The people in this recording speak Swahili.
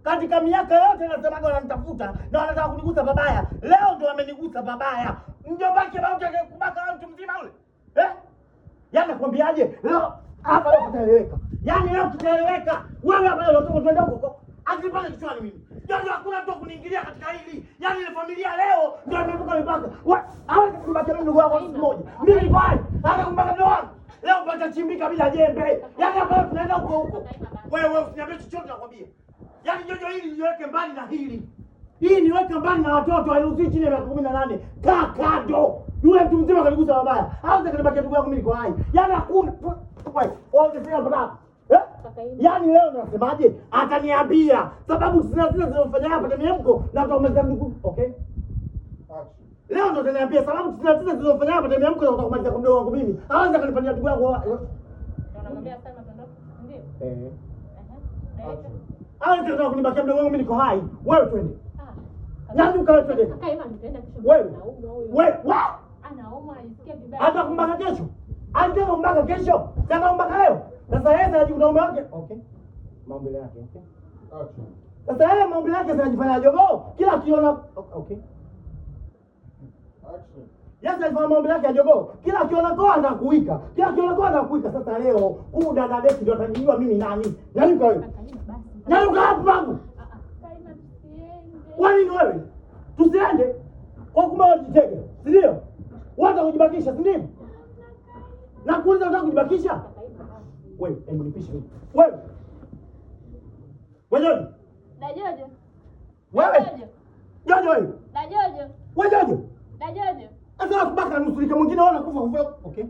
Katika miaka yote nasemaga wananitafuta na wanataka kunigusa babaya. Leo ndio wamenigusa babaya. Mjombake bauti kubaka mtu mzima yule. Yaani nakwambiaje? Leo hapa leo tutaeleweka. Yaani leo tutaeleweka. Wewe hapa leo tunaenda huko. Akipanda kichwani mimi. Yaani hakuna mtu kuniingilia katika hili. Yaani ile familia leo ndio imevuka mipaka. Hawezi kubaki ndugu wako mmoja. Mimi bwana, hata kumbaka ndio wangu. Leo patachimbika bila jembe. Yaani hapa tunaenda huko. Wewe usiniambie chochote nakwambia. Yaani jojo hili niweke mbali na hili. Hii niweke mbali na watoto hairuhusi chini ya 18. Kaa kando. Yule mtu mzima kanigusa babaya. Hawezi kanibaki ndugu yangu mimi niko hai. Yaani hakuna. Wewe unasema baba. Yaani leo nasemaje? Ataniambia sababu zina zinafanya hapa tememko na utaumeza ndugu. Okay? Leo ndo ataniambia sababu zina zinafanya hapa tememko na utakumaliza kwa mdogo wangu mimi. Hawezi kanifanyia ndugu yangu. Unamwambia sana mtoto. Ndio. Hawezi kanifanyia kunibakia mdogo wangu mimi niko hai. Wewe twende. Nani ukawe twende? Kaka Ivan nitaenda kesho. Wewe. Wewe. Anauma anisikia vibaya. Hata kumbaka kesho. Anataka kumbaka kesho. Sasa kumbaka leo. Sasa yeye anajikuta mume wake. Okay. Mambo yake, okay. Okay. Sasa yeye mambo yake anajifanya jogoo. Kila kiona okay. Action. Yes, alifanya mambo yake ya jogoo. Kila kiona kwa anakuika. Kila kiona kwa anakuika. Sasa leo huyu dada Beki ndio atajijua mimi nani. Nani kwa wewe? Nani kwa hapo babu? Kaima tusiende. Kwa nini wewe? Tusiende. Kwa kumbe wajitege. Si ndio? Waanza kujibakisha, si ndio? Na kuuliza unataka kujibakisha? Wewe, hebu nipishe mimi. Wewe. Wewe. Da Jojo. Wewe. Jojo wewe. Da Jojo. Wewe Jojo. Da Jojo. Sasa kubaka nusulika mwingine wala kufa. Okay.